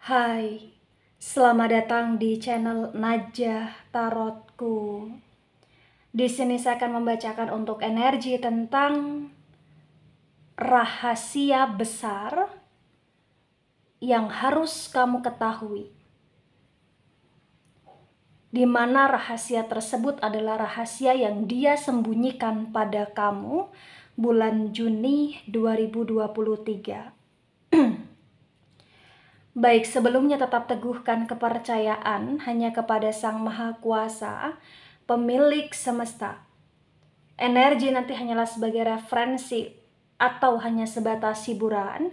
Hai, selamat datang di channel Najah Tarotku. Di sini saya akan membacakan untuk energi tentang rahasia besar yang harus kamu ketahui. Di mana rahasia tersebut adalah rahasia yang dia sembunyikan pada kamu bulan Juni 2023. Baik, sebelumnya tetap teguhkan kepercayaan hanya kepada Sang Maha Kuasa, pemilik semesta. Energi nanti hanyalah sebagai referensi atau hanya sebatas hiburan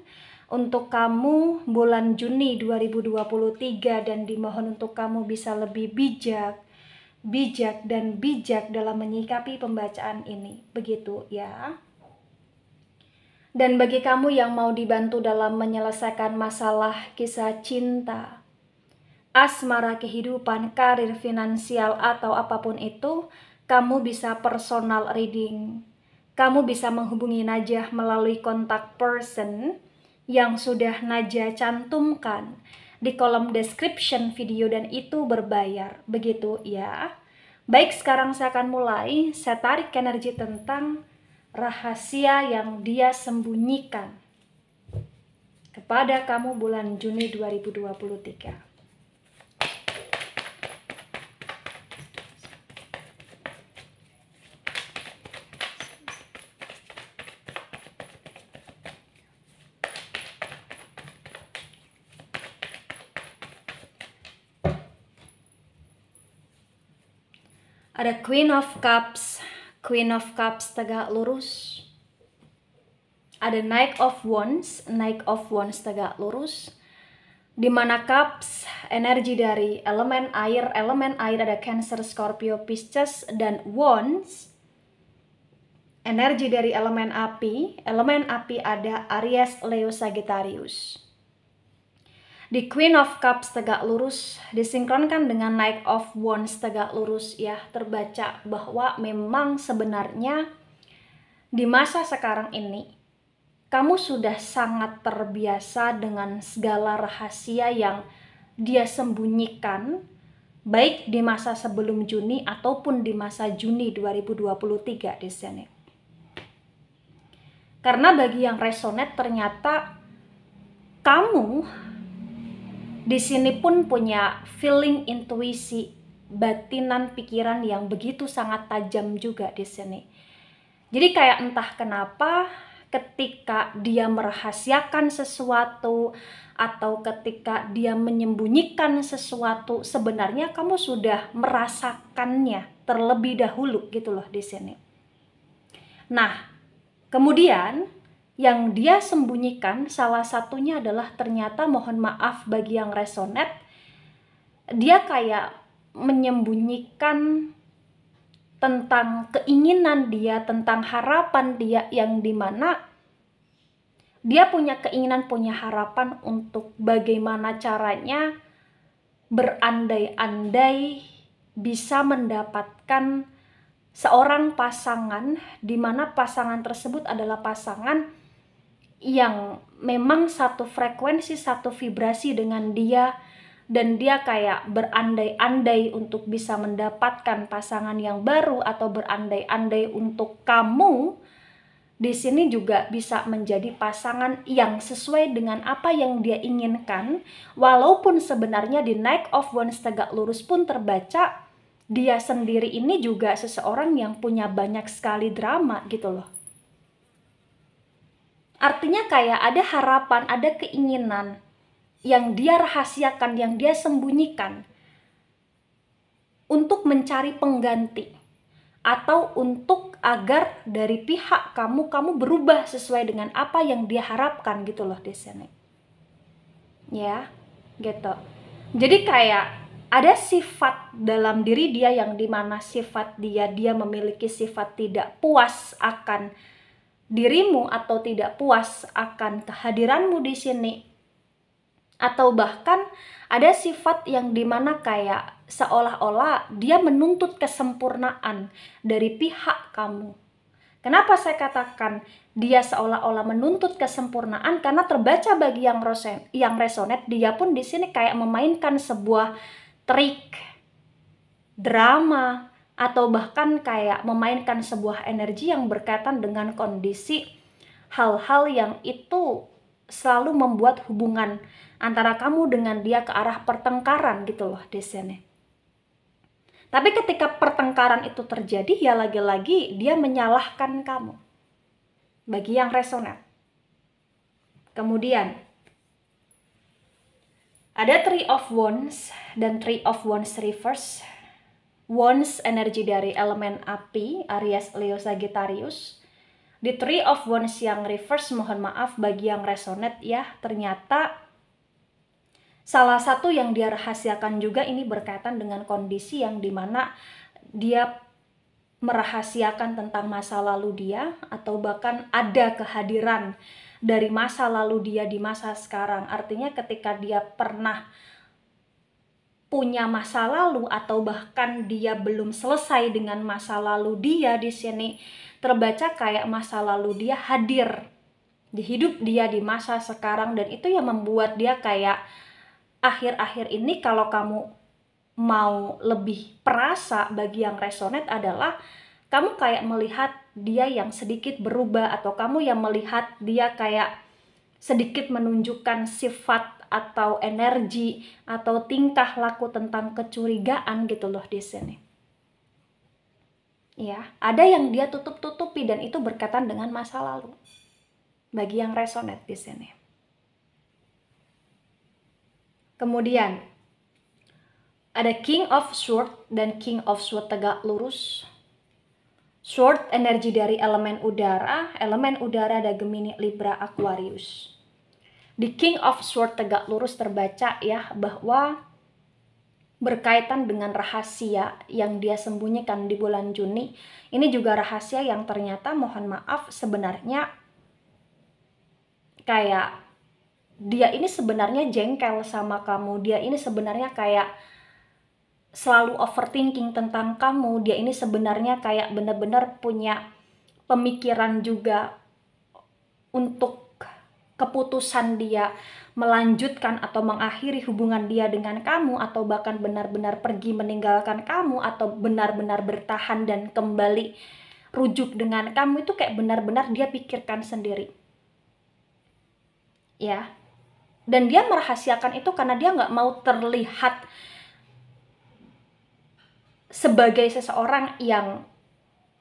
untuk kamu bulan Juni 2023, dan dimohon untuk kamu bisa lebih bijak dalam menyikapi pembacaan ini. Begitu ya. Dan bagi kamu yang mau dibantu dalam menyelesaikan masalah kisah cinta, asmara, kehidupan, karir, finansial, atau apapun itu, kamu bisa personal reading. Kamu bisa menghubungi Najah melalui kontak person yang sudah Najah cantumkan di kolom description video, dan itu berbayar. Begitu ya. Baik, sekarang saya akan mulai. Saya tarik energi tentang rahasia yang dia sembunyikan kepada kamu bulan Juni 2023. Ada Queen of Cups tegak lurus. Ada Knight of Wands tegak lurus. Di mana Cups energi dari elemen air ada Cancer, Scorpio, Pisces, dan Wands energi dari elemen api ada Aries, Leo, Sagittarius. Di Queen of Cups tegak lurus disinkronkan dengan Knight of Wands tegak lurus ya, terbaca bahwa memang sebenarnya di masa sekarang ini kamu sudah sangat terbiasa dengan segala rahasia yang dia sembunyikan, baik di masa sebelum Juni ataupun di masa Juni 2023 di sini. Karena bagi yang resonate, ternyata kamu di sini pun punya feeling, intuisi, batinan, pikiran yang begitu sangat tajam juga di sini. Jadi kayak entah kenapa ketika dia merahasiakan sesuatu atau ketika dia menyembunyikan sesuatu, sebenarnya kamu sudah merasakannya terlebih dahulu gitu loh di sini. Nah, kemudian yang dia sembunyikan salah satunya adalah ternyata, mohon maaf bagi yang resonate, dia kayak menyembunyikan tentang keinginan dia, tentang harapan dia, yang dimana dia punya keinginan, punya harapan untuk bagaimana caranya berandai-andai bisa mendapatkan seorang pasangan, di mana pasangan tersebut adalah pasangan yang memang satu frekuensi, satu vibrasi dengan dia, dan dia kayak berandai-andai untuk bisa mendapatkan pasangan yang baru, atau berandai-andai untuk kamu di sini juga bisa menjadi pasangan yang sesuai dengan apa yang dia inginkan. Walaupun sebenarnya di Knight of Wands tegak lurus pun terbaca dia sendiri ini juga seseorang yang punya banyak sekali drama gitu loh. Artinya kayak ada harapan, ada keinginan yang dia rahasiakan, yang dia sembunyikan untuk mencari pengganti, atau untuk agar dari pihak kamu berubah sesuai dengan apa yang dia harapkan gitu loh di sini. Ya, gitu. Jadi kayak ada sifat dalam diri dia yang dimana sifat dia memiliki sifat tidak puas akan dirimu, atau tidak puas akan kehadiranmu di sini. Atau bahkan ada sifat yang dimana kayak seolah-olah dia menuntut kesempurnaan dari pihak kamu. Kenapa saya katakan dia seolah-olah menuntut kesempurnaan? Karena terbaca bagi yang resonate, dia pun di sini kayak memainkan sebuah trik, drama, atau bahkan kayak memainkan sebuah energi yang berkaitan dengan kondisi hal-hal yang itu selalu membuat hubungan antara kamu dengan dia ke arah pertengkaran gitu loh di sini. Tapi ketika pertengkaran itu terjadi, ya lagi-lagi dia menyalahkan kamu. Bagi yang resonate. Kemudian, ada Three of Wands dan Three of Wands reverse. Wands energi dari elemen api, Aries, Leo, Sagittarius. Di Three of Wands yang reverse, mohon maaf bagi yang resonate ya, ternyata salah satu yang dia rahasiakan juga ini berkaitan dengan kondisi yang dimana dia merahasiakan tentang masa lalu dia, atau bahkan ada kehadiran dari masa lalu dia di masa sekarang. Artinya ketika dia pernah punya masa lalu atau bahkan dia belum selesai dengan masa lalu dia, di sini terbaca kayak masa lalu dia hadir di hidup dia di masa sekarang, dan itu yang membuat dia kayak akhir-akhir ini kalau kamu mau lebih perasa bagi yang resonate adalah kamu kayak melihat dia yang sedikit berubah, atau kamu yang melihat dia kayak sedikit menunjukkan sifat atau energi atau tingkah laku tentang kecurigaan gitu loh di sini. Ya, ada yang dia tutup-tutupi dan itu berkaitan dengan masa lalu. Bagi yang resonate di sini. Kemudian ada King of Swords dan King of Swords tegak lurus. Sword energi dari elemen udara ada Gemini, Libra, Aquarius. Di King of Swords tegak lurus terbaca ya bahwa berkaitan dengan rahasia yang dia sembunyikan di bulan Juni. Ini juga rahasia yang ternyata mohon maaf sebenarnya kayak dia ini sebenarnya jengkel sama kamu, dia ini sebenarnya kayak selalu overthinking tentang kamu, dia ini sebenarnya kayak benar-benar punya pemikiran juga untuk keputusan dia melanjutkan atau mengakhiri hubungan dia dengan kamu, atau bahkan benar-benar pergi meninggalkan kamu, atau benar-benar bertahan dan kembali rujuk dengan kamu, itu kayak benar-benar dia pikirkan sendiri. Ya. Dan dia merahasiakan itu karena dia nggak mau terlihat sebagai seseorang yang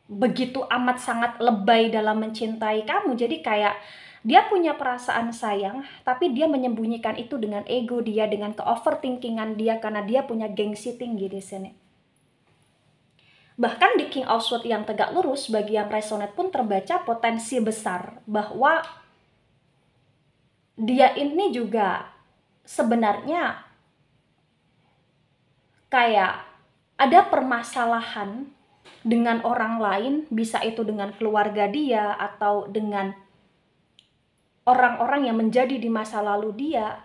begitu amat sangat lebay dalam mencintai kamu. Jadi kayak dia punya perasaan sayang, tapi dia menyembunyikan itu dengan ego dia, dengan ke-overthinkingan dia, karena dia punya gengsi tinggi di sini. Bahkan di King of Swords yang tegak lurus, bagi yang resonate pun terbaca potensi besar bahwa dia ini juga sebenarnya kayak ada permasalahan dengan orang lain, bisa itu dengan keluarga dia atau dengan orang-orang yang menjadi di masa lalu dia,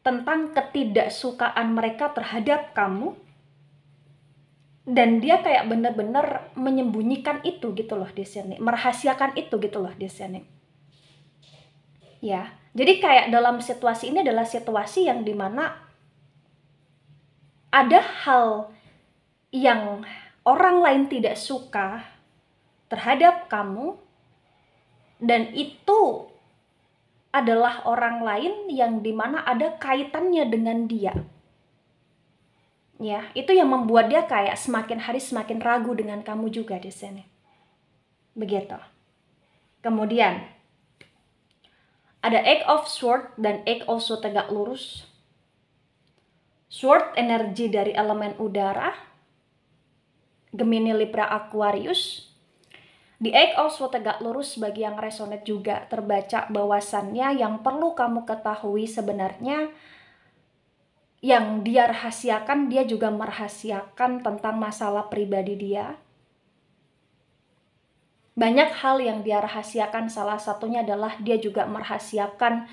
tentang ketidaksukaan mereka terhadap kamu, dan dia kayak bener-bener menyembunyikan itu gitu loh di sini, merahasiakan itu gitu loh di sini. Ya, jadi kayak dalam situasi ini adalah situasi yang dimana ada hal yang orang lain tidak suka terhadap kamu, dan itu adalah orang lain yang dimana ada kaitannya dengan dia. Ya, itu yang membuat dia kayak semakin hari semakin ragu dengan kamu juga di sini. Begitu. Kemudian ada Eight of Swords dan Eight of Swords tegak lurus. Sword energi dari elemen udara, Gemini, Libra, Aquarius. Di Eight of Swords tegak lurus bagi yang resonate juga terbaca bahwasannya yang perlu kamu ketahui sebenarnya yang dia rahasiakan, dia juga merahasiakan tentang masalah pribadi dia. Banyak hal yang dia rahasiakan, salah satunya adalah dia juga merahasiakan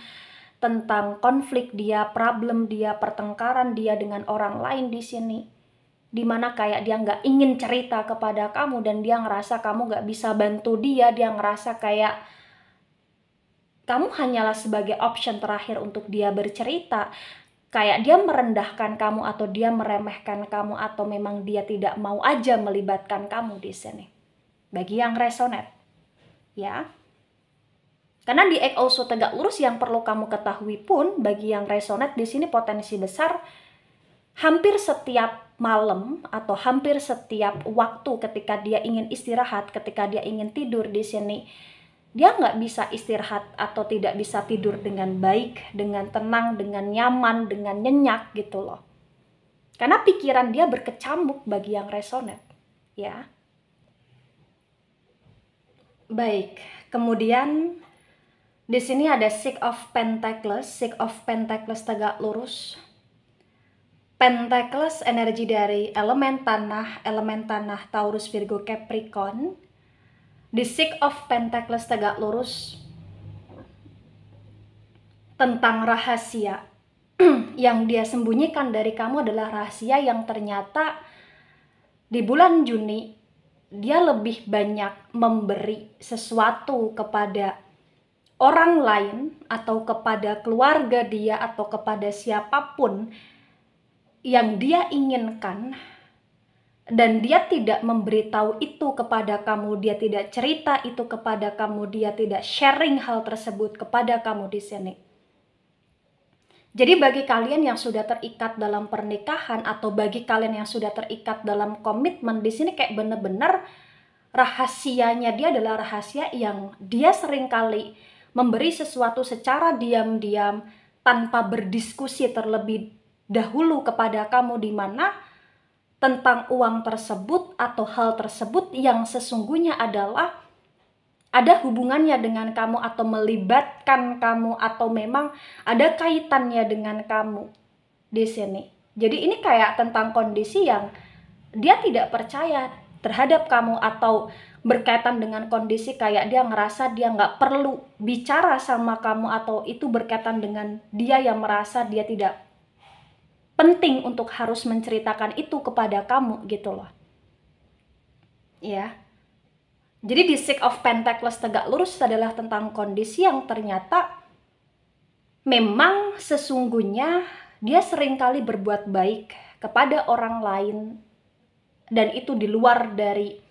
tentang konflik dia, problem dia, pertengkaran dia dengan orang lain di sini. dimana kayak dia nggak ingin cerita kepada kamu dan dia ngerasa kamu nggak bisa bantu dia ngerasa kayak kamu hanyalah sebagai option terakhir untuk dia bercerita, kayak dia merendahkan kamu atau dia meremehkan kamu atau memang dia tidak mau aja melibatkan kamu di sini. Bagi yang resonate, ya. Karena di Egg Also tegak lurus yang perlu kamu ketahui pun, bagi yang resonate di sini potensi besar hampir setiap malam atau hampir setiap waktu ketika dia ingin istirahat, ketika dia ingin tidur di sini, dia nggak bisa istirahat atau tidak bisa tidur dengan baik, dengan tenang, dengan nyaman, dengan nyenyak gitu loh. Karena pikiran dia berkecamuk bagi yang resonate, ya. Baik, kemudian di sini ada Six of Pentacles. Six of Pentacles tegak lurus. Pentacles energi dari elemen tanah Taurus, Virgo, Capricorn. Di Six of Pentacles tegak lurus tentang rahasia yang dia sembunyikan dari kamu adalah rahasia yang ternyata di bulan Juni dia lebih banyak memberi sesuatu kepada orang lain atau kepada keluarga dia atau kepada siapapun yang dia inginkan, dan dia tidak memberitahu itu kepada kamu, dia tidak cerita itu kepada kamu, dia tidak sharing hal tersebut kepada kamu di sini. Jadi bagi kalian yang sudah terikat dalam pernikahan atau bagi kalian yang sudah terikat dalam komitmen, di sini kayak bener-bener rahasianya dia adalah rahasia yang dia seringkali memberi sesuatu secara diam-diam tanpa berdiskusi terlebih dahulu kepada kamu, di mana tentang uang tersebut atau hal tersebut yang sesungguhnya adalah ada hubungannya dengan kamu atau melibatkan kamu atau memang ada kaitannya dengan kamu di sini. Jadi ini kayak tentang kondisi yang dia tidak percaya terhadap kamu atau berkaitan dengan kondisi kayak dia ngerasa dia nggak perlu bicara sama kamu atau itu berkaitan dengan dia yang merasa dia tidak penting untuk harus menceritakan itu kepada kamu gitu loh. Ya. Jadi di Six of Pentacles tegak lurus adalah tentang kondisi yang ternyata memang sesungguhnya dia seringkali berbuat baik kepada orang lain dan itu di luar dari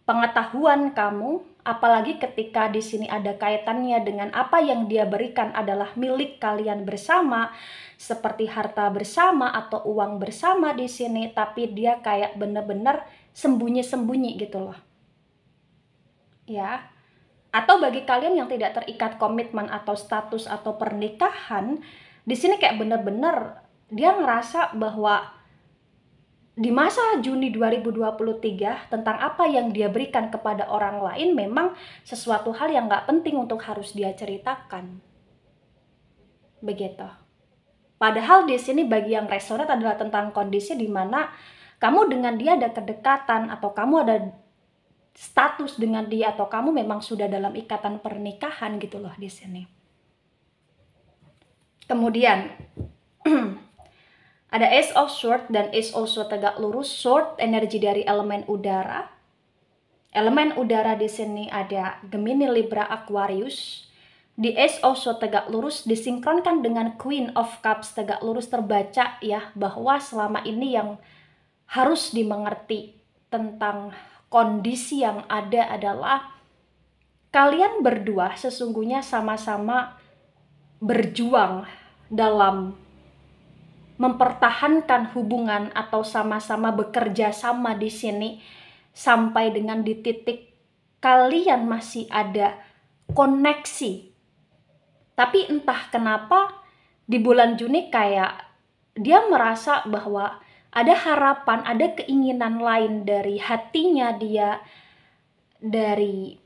pengetahuan kamu, apalagi ketika di sini ada kaitannya dengan apa yang dia berikan adalah milik kalian bersama, seperti harta bersama atau uang bersama di sini, tapi dia kayak bener-bener sembunyi-sembunyi gitu loh. Ya. Atau bagi kalian yang tidak terikat komitmen atau status atau pernikahan, di sini kayak bener-bener dia ngerasa bahwa di masa Juni 2023 tentang apa yang dia berikan kepada orang lain memang sesuatu hal yang gak penting untuk harus dia ceritakan. Begitu. Padahal di sini bagi yang resonate adalah tentang kondisi di mana kamu dengan dia ada kedekatan atau kamu ada status dengan dia atau kamu memang sudah dalam ikatan pernikahan gitu loh di sini. Kemudian ada Ace of Swords dan Ace also tegak lurus. Sword energi dari elemen udara. Elemen udara di sini ada Gemini, Libra, Aquarius. Di Ace also tegak lurus disinkronkan dengan Queen of Cups tegak lurus, terbaca ya bahwa selama ini yang harus dimengerti tentang kondisi yang ada adalah kalian berdua sesungguhnya sama-sama berjuang dalam mempertahankan hubungan atau sama-sama bekerja sama di sini sampai dengan di titik kalian masih ada koneksi. Tapi entah kenapa di bulan Juni kayak dia merasa bahwa ada harapan, ada keinginan lain dari hatinya dia, dari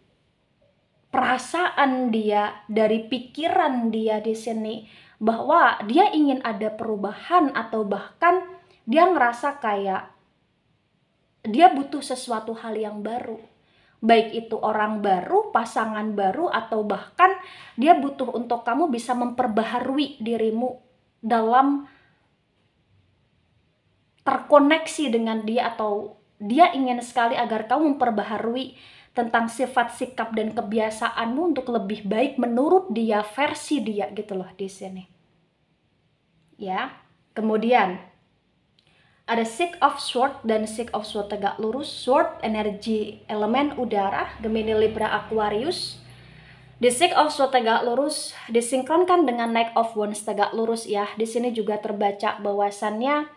perasaan dia, dari pikiran dia di sini, bahwa dia ingin ada perubahan atau bahkan dia ngerasa kayak dia butuh sesuatu hal yang baru. Baik itu orang baru, pasangan baru, atau bahkan dia butuh untuk kamu bisa memperbaharui dirimu dalam terkoneksi dengan dia, atau dia ingin sekali agar kamu memperbaharui tentang sifat, sikap, dan kebiasaanmu untuk lebih baik menurut dia, versi dia gitu loh di sini. Ya. Kemudian ada Six of Swords dan Six of Swords tegak lurus. Sword energi elemen udara, Gemini, Libra, Aquarius. Di Six of Swords tegak lurus disinkronkan dengan Knight of Wands tegak lurus ya. Di sini juga terbaca bahwasannya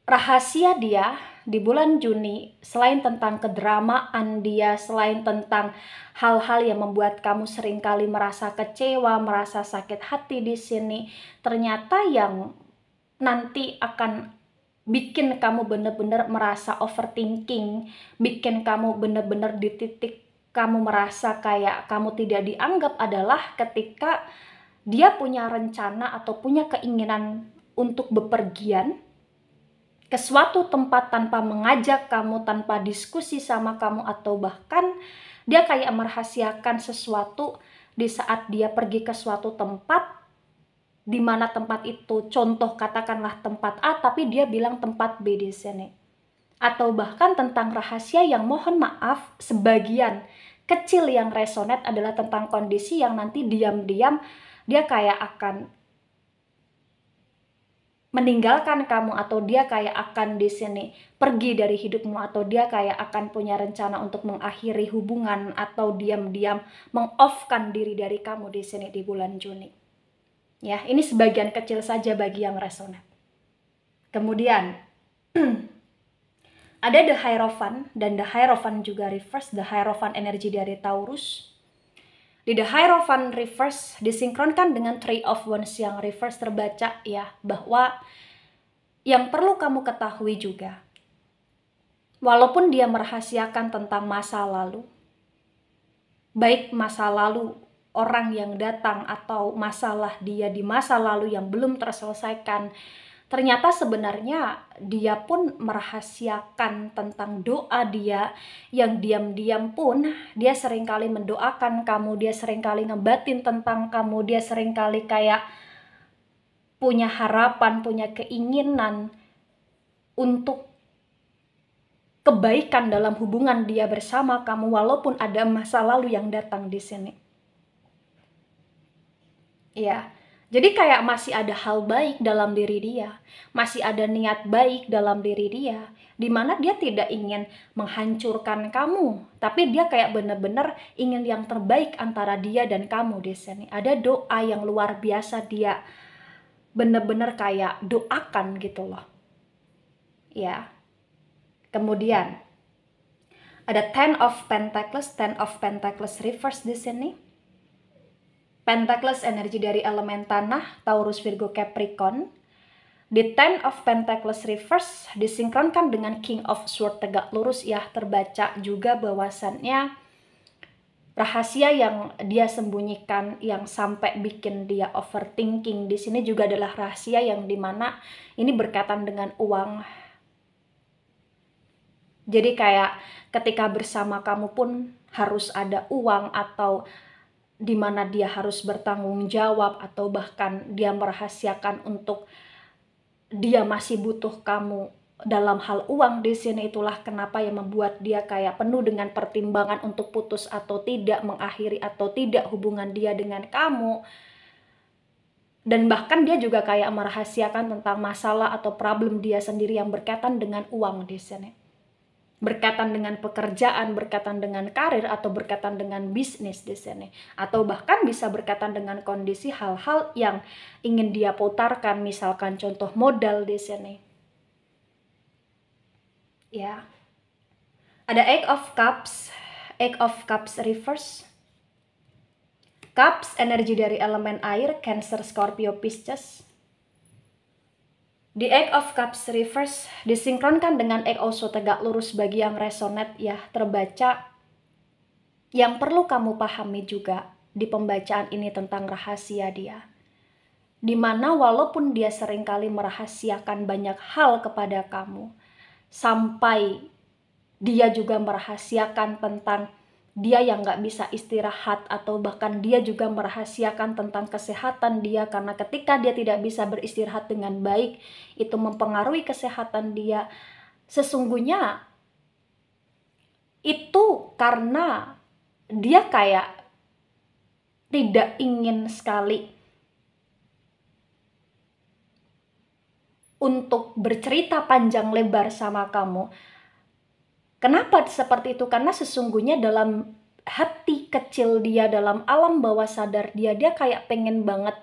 rahasia dia di bulan Juni, selain tentang kedramaan dia, selain tentang hal-hal yang membuat kamu seringkali merasa kecewa, merasa sakit hati di sini, ternyata yang nanti akan bikin kamu benar-benar merasa overthinking, bikin kamu benar-benar di titik kamu merasa kayak kamu tidak dianggap adalah ketika dia punya rencana atau punya keinginan untuk bepergian ke suatu tempat tanpa mengajak kamu, tanpa diskusi sama kamu, atau bahkan dia kayak merahasiakan sesuatu di saat dia pergi ke suatu tempat, di mana tempat itu, contoh katakanlah tempat A, tapi dia bilang tempat B di sini. Atau bahkan tentang rahasia yang mohon maaf, sebagian kecil yang resonate adalah tentang kondisi yang nanti diam-diam dia kayak akan meninggalkan kamu, atau dia kayak akan di sini pergi dari hidupmu, atau dia kayak akan punya rencana untuk mengakhiri hubungan, atau diam-diam meng-off-kan diri dari kamu di sini di bulan Juni. Ya, ini sebagian kecil saja bagi yang resonate. Kemudian ada The Hierophant, dan The Hierophant juga reverse. The Hierophant energi dari Taurus. Di The Hierophant reverse disinkronkan dengan Three of Wands yang reverse terbaca ya, bahwa yang perlu kamu ketahui juga, walaupun dia merahasiakan tentang masa lalu, baik masa lalu orang yang datang atau masalah dia di masa lalu yang belum terselesaikan, ternyata sebenarnya dia pun merahasiakan tentang doa dia yang diam-diam pun dia seringkali mendoakan kamu, dia seringkali ngebatin tentang kamu, dia seringkali kayak punya harapan, punya keinginan untuk kebaikan dalam hubungan dia bersama kamu, walaupun ada masa lalu yang datang di sini. Ya. Jadi kayak masih ada hal baik dalam diri dia, masih ada niat baik dalam diri dia, dimana dia tidak ingin menghancurkan kamu, tapi dia kayak benar-benar ingin yang terbaik antara dia dan kamu di sini. Ada doa yang luar biasa dia benar-benar kayak doakan gitu loh. Ya. Kemudian ada Ten of Pentacles reverse di sini. Pentacles energi dari elemen tanah, Taurus, Virgo, Capricorn. Di Ten of Pentacles reverse disinkronkan dengan King of Swords tegak lurus ya, terbaca juga bahwasannya rahasia yang dia sembunyikan yang sampai bikin dia overthinking di sini juga adalah rahasia yang dimana ini berkaitan dengan uang. Jadi kayak ketika bersama kamu pun harus ada uang, atau di mana dia harus bertanggung jawab, atau bahkan dia merahasiakan untuk dia masih butuh kamu dalam hal uang di sini. Itulah kenapa yang membuat dia kayak penuh dengan pertimbangan untuk putus atau tidak, mengakhiri atau tidak hubungan dia dengan kamu. Dan bahkan dia juga kayak merahasiakan tentang masalah atau problem dia sendiri yang berkaitan dengan uang di sini. Berkaitan dengan pekerjaan, berkaitan dengan karir, atau berkaitan dengan bisnis di sini, atau bahkan bisa berkaitan dengan kondisi hal-hal yang ingin dia putarkan, misalkan contoh modal di sini. Ya. Ada Eight of Cups reverse. Cups energi dari elemen air, Cancer, Scorpio, Pisces. Di Eight of Cups reverse disinkronkan dengan Eight of Swords tegak lurus bagi yang resonate ya, terbaca. Yang perlu kamu pahami juga di pembacaan ini tentang rahasia dia, dimana walaupun dia seringkali merahasiakan banyak hal kepada kamu, sampai dia juga merahasiakan tentang dia yang nggak bisa istirahat, atau bahkan dia juga merahasiakan tentang kesehatan dia, karena ketika dia tidak bisa beristirahat dengan baik, itu mempengaruhi kesehatan dia. Sesungguhnya itu karena dia kayak tidak ingin sekali untuk bercerita panjang lebar sama kamu. Kenapa seperti itu? Karena sesungguhnya dalam hati kecil dia, dalam alam bawah sadar dia, dia kayak pengen banget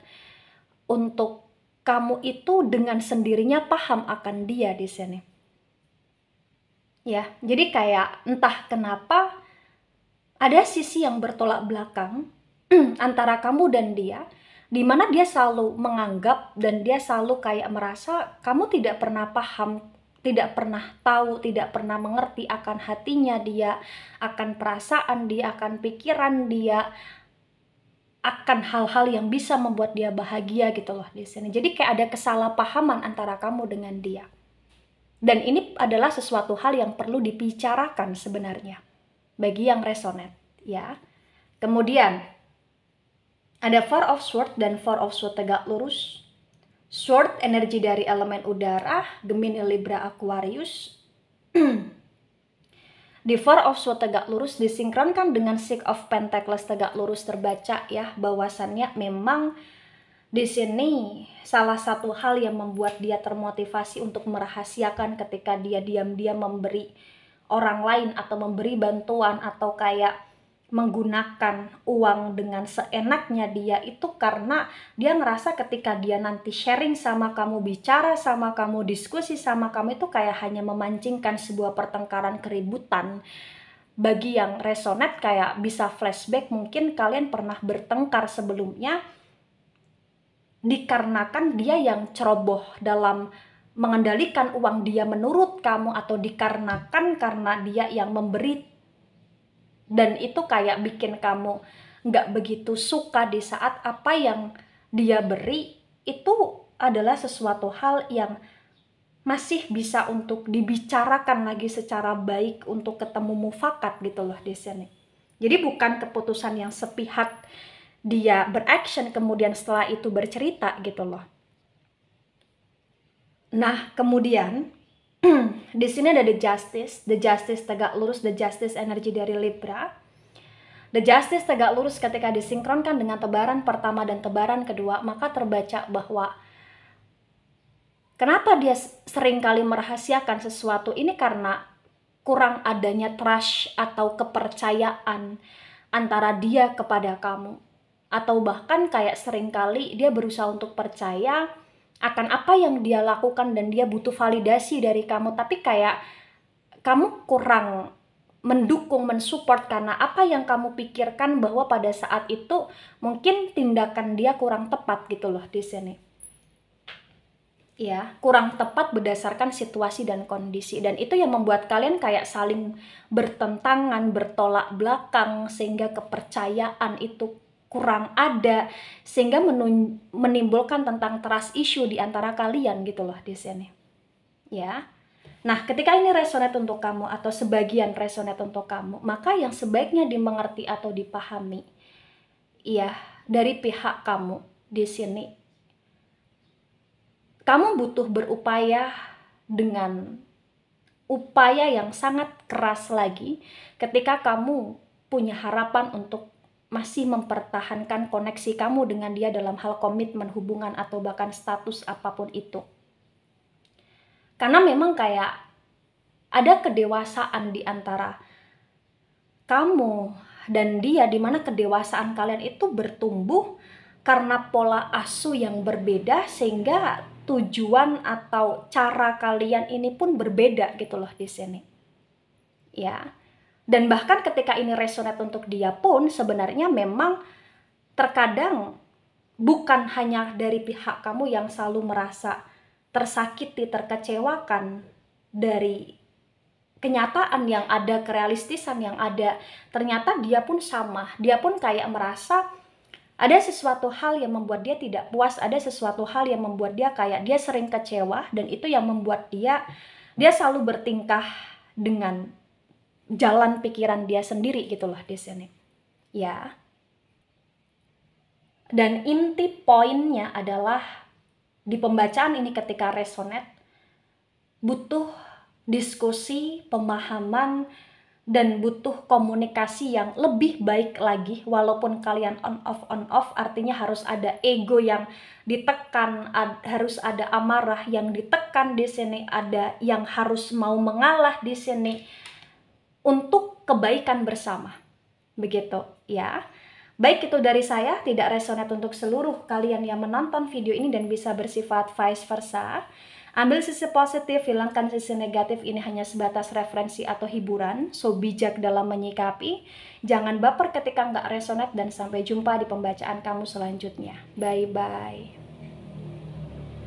untuk kamu itu dengan sendirinya paham akan dia di sini. Ya, jadi kayak entah kenapa ada sisi yang bertolak belakang antara kamu dan dia, di mana dia selalu menganggap dan dia selalu kayak merasa kamu tidak pernah paham, tidak pernah tahu, tidak pernah mengerti akan hatinya dia, akan perasaan dia, akan pikiran dia, akan hal-hal yang bisa membuat dia bahagia gitu loh di sini. Jadi kayak ada kesalahpahaman antara kamu dengan dia. Dan ini adalah sesuatu hal yang perlu dibicarakan sebenarnya bagi yang resonate, ya. Kemudian ada Four of Swords dan Four of Swords tegak lurus. Sword energi dari elemen udara, Gemini, Libra, Aquarius. Di Four of Swords tegak lurus disinkronkan dengan Six of Pentacles tegak lurus, terbaca ya bahwasannya memang di sini salah satu hal yang membuat dia termotivasi untuk merahasiakan ketika dia diam-diam memberi orang lain atau memberi bantuan atau kayak menggunakan uang dengan seenaknya dia, itu karena dia ngerasa ketika dia nanti sharing sama kamu, bicara sama kamu, diskusi sama kamu, itu kayak hanya memancingkan sebuah pertengkaran, keributan. Bagi yang resonate kayak bisa flashback, mungkin kalian pernah bertengkar sebelumnya dikarenakan dia yang ceroboh dalam mengendalikan uang dia menurut kamu, atau dikarenakan karena dia yang memberi, dan itu kayak bikin kamu nggak begitu suka di saat apa yang dia beri itu adalah sesuatu hal yang masih bisa untuk dibicarakan lagi secara baik untuk ketemu mufakat gitu loh di sini. Jadi bukan keputusan yang sepihak dia beraction kemudian setelah itu bercerita gitu loh. Nah, kemudian di sini ada The Justice tegak lurus, The Justice energi dari Libra. The Justice tegak lurus ketika disinkronkan dengan tebaran pertama dan tebaran kedua, maka terbaca bahwa kenapa dia seringkali merahasiakan sesuatu ini karena kurang adanya trust atau kepercayaan antara dia kepada kamu. Atau bahkan kayak seringkali dia berusaha untuk percaya akan apa yang dia lakukan dan dia butuh validasi dari kamu, tapi kayak kamu kurang mendukung, mensupport karena apa yang kamu pikirkan bahwa pada saat itu mungkin tindakan dia kurang tepat gitu loh di sini. Ya, kurang tepat berdasarkan situasi dan kondisi, dan itu yang membuat kalian kayak saling bertentangan, bertolak belakang, sehingga kepercayaan itu kurang ada, sehingga menimbulkan tentang trust issue di antara kalian gitu loh di sini. Ya. Nah, ketika ini resonate untuk kamu atau sebagian resonate untuk kamu, maka yang sebaiknya dimengerti atau dipahami ya dari pihak kamu di sini. Kamu butuh berupaya dengan upaya yang sangat keras lagi ketika kamu punya harapan untuk masih mempertahankan koneksi kamu dengan dia dalam hal komitmen, hubungan, atau bahkan status apapun itu. Karena memang kayak ada kedewasaan di antara kamu dan dia, dimana kedewasaan kalian itu bertumbuh karena pola asuh yang berbeda, sehingga tujuan atau cara kalian ini pun berbeda gitu loh di sini. Ya. Dan bahkan ketika ini resonate untuk dia pun sebenarnya memang terkadang bukan hanya dari pihak kamu yang selalu merasa tersakiti, terkecewakan dari kenyataan yang ada, kerealistisan yang ada. Ternyata dia pun sama, dia pun kayak merasa ada sesuatu hal yang membuat dia tidak puas, ada sesuatu hal yang membuat dia kayak dia sering kecewa, dan itu yang membuat dia selalu bertingkah dengan jalan pikiran dia sendiri gitu loh di sini. Ya. Dan inti poinnya adalah di pembacaan ini ketika resonate butuh diskusi, pemahaman, dan butuh komunikasi yang lebih baik lagi. Walaupun kalian on off artinya harus ada ego yang ditekan, harus ada amarah yang ditekan di sini, ada yang harus mau mengalah di sini untuk kebaikan bersama. Begitu ya. Baik, itu dari saya, tidak resonate untuk seluruh kalian yang menonton video ini dan bisa bersifat vice versa. Ambil sisi positif, hilangkan sisi negatif, ini hanya sebatas referensi atau hiburan, so bijak dalam menyikapi. Jangan baper ketika nggak resonate dan sampai jumpa di pembacaan kamu selanjutnya. Bye-bye.